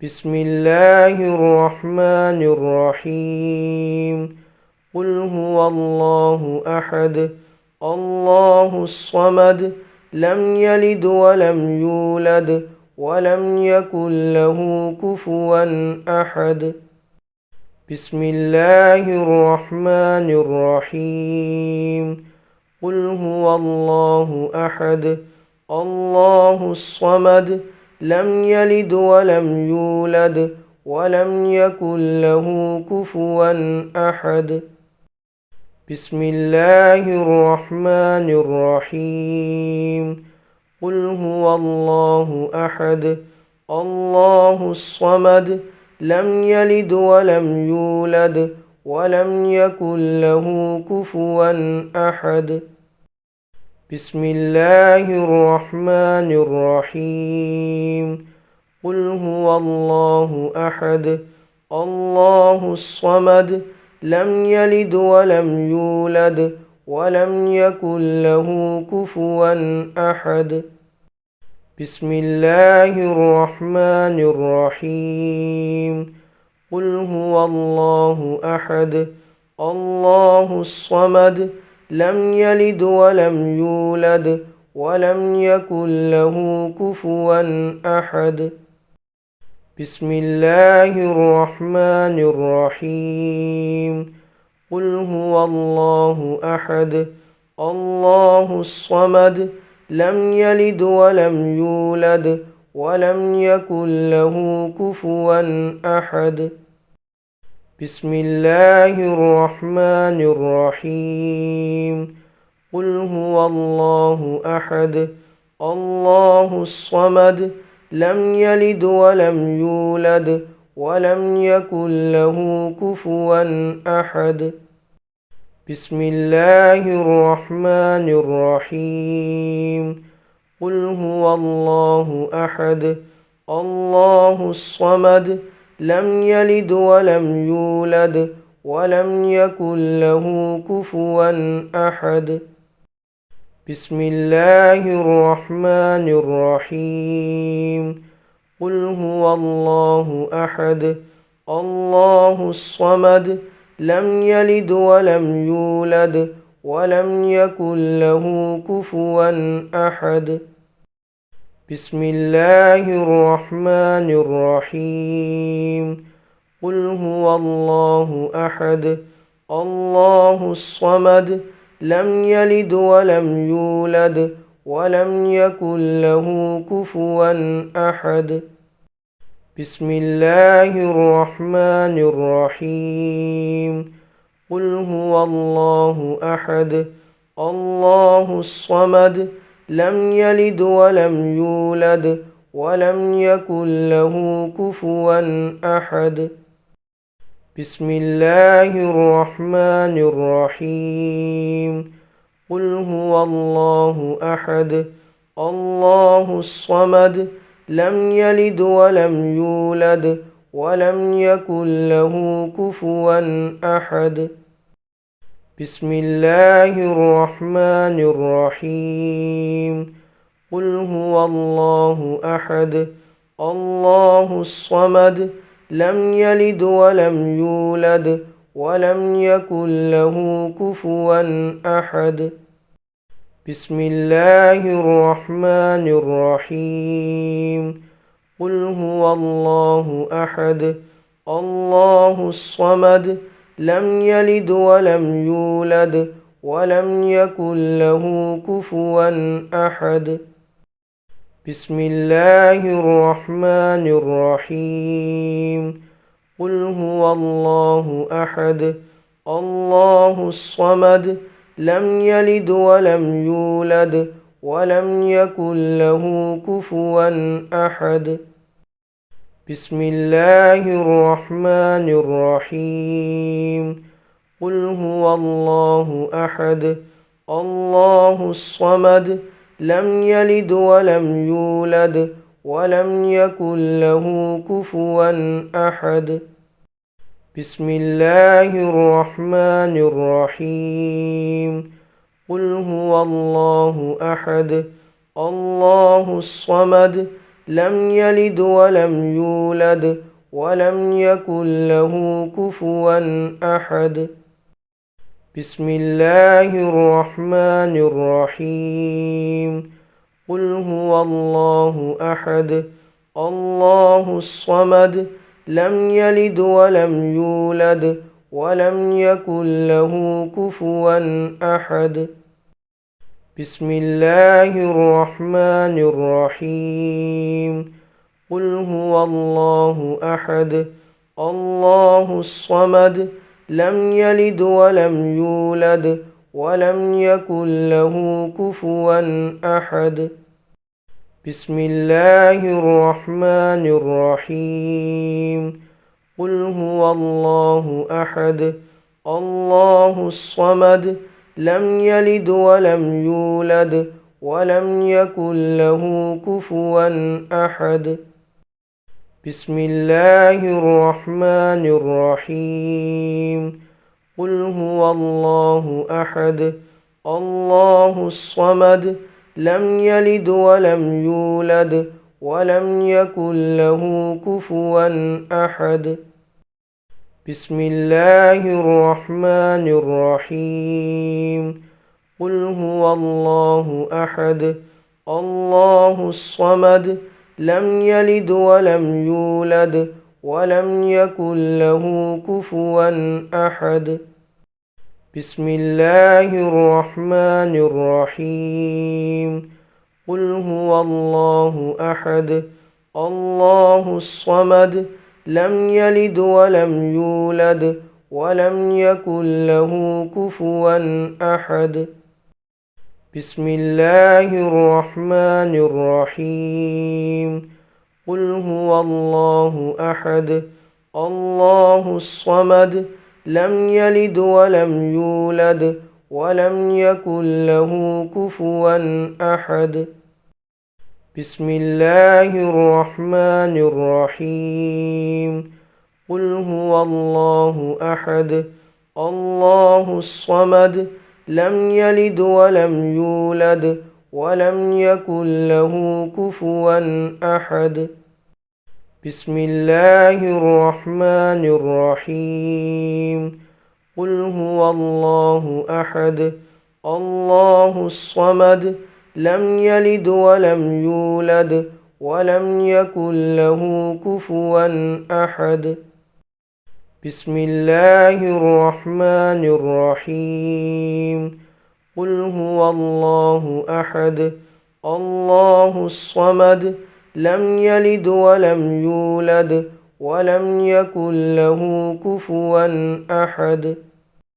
بسم الله الرحمن الرحيم. قل هو الله أحد الله الصمد لم يلد ولم يولد ولم يكن له كفوا أحد. بسم الله الرحمن الرحيم. قل هو الله أحد الله الصمد لم يلد ولم يولد ولم يكن له كفوا أحد. بسم الله الرحمن الرحيم. قل هو الله أحد الله الصمد لم يلد ولم يولد ولم يكن له كفوا أحد. بسم الله الرحمن الرحيم. قل هو الله أحد الله الصمد لم يلد ولم يولد ولم يكن له كفوا أحد. بسم الله الرحمن الرحيم. قل هو الله أحد الله الصمد لم يلد ولم يولد ولم يكن له كفوا أحد. بسم الله الرحمن الرحيم. قل هو الله أحد الله الصمد لم يلد ولم يولد ولم يكن له كفوا أحد. بسم الله الرحمن الرحيم. قل هو الله أحد الله الصمد لم يلد ولم يولد ولم يكن له كفوا أحد. بسم الله الرحمن الرحيم. قل هو الله أحد الله الصمد لم يلد ولم يولد ولم يكن له كفوا أحد. بسم الله الرحمن الرحيم. قل هو الله أحد الله الصمد لم يلد ولم يولد ولم يكن له كفوا أحد. بسم الله الرحمن الرحيم. قل هو الله أحد الله الصمد لم يلد ولم يولد ولم يكن له كفوا أحد. بسم الله الرحمن الرحيم. قل هو الله أحد الله الصمد لم يلد ولم يولد ولم يكن له كفوا أحد. بسم الله الرحمن الرحيم. قل هو الله أحد الله الصمد لم يلد ولم يولد ولم يكن له كفوا أحد. بسم الله الرحمن الرحيم. قل هو الله أحد الله الصمد لم يلد ولم يولد ولم يكن له كفوا أحد. بسم الله الرحمن الرحيم. قل هو الله أحد الله الصمد لم يلد ولم يولد ولم يكن له كفوا أحد. بسم الله الرحمن الرحيم. قل هو الله أحد الله الصمد لم يلد ولم يولد ولم يكن له كفوا أحد. بسم الله الرحمن الرحيم. قل هو الله أحد الله الصمد لم يلد ولم يولد ولم يكن له كفوا أحد. بسم الله الرحمن الرحيم. قل هو الله أحد الله الصمد لم يلد ولم يولد ولم يكن له كفوا أحد. بسم الله الرحمن الرحيم. قل هو الله أحد الله الصمد لم يلد ولم يولد ولم يكن له كفوا أحد. بسم الله الرحمن الرحيم. قل هو الله أحد الله الصمد لم يلد ولم يولد ولم يكن له كفوا أحد. بسم الله الرحمن الرحيم. قل هو الله أحد الله الصمد لم يلد ولم يولد ولم يكن له كفوا أحد. بسم الله الرحمن الرحيم. قل هو الله أحد الله الصمد لم يلد ولم يولد ولم يكن له كفوا أحد. بسم الله الرحمن الرحيم. قل هو الله أحد الله الصمد لم يلد ولم يولد ولم يكن له كفوا أحد. بسم الله الرحمن الرحيم. قل هو الله أحد الله الصمد لم يلد ولم يولد ولم يكن له كفوا أحد. بسم الله الرحمن الرحيم. قل هو الله أحد الله الصمد لم يلد ولم يولد ولم يكن له كفوا أحد. بسم الله الرحمن الرحيم. قل هو الله أحد الله الصمد لم يلد ولم يولد ولم يكن له كفوا أحد. بسم الله الرحمن الرحيم. قل هو الله أحد الله الصمد لم يلد ولم يولد ولم يكن له كفوا أحد. بسم الله الرحمن الرحيم. قل هو الله أحد الله الصمد لم يلد ولم يولد ولم يكن له كفوا أحد.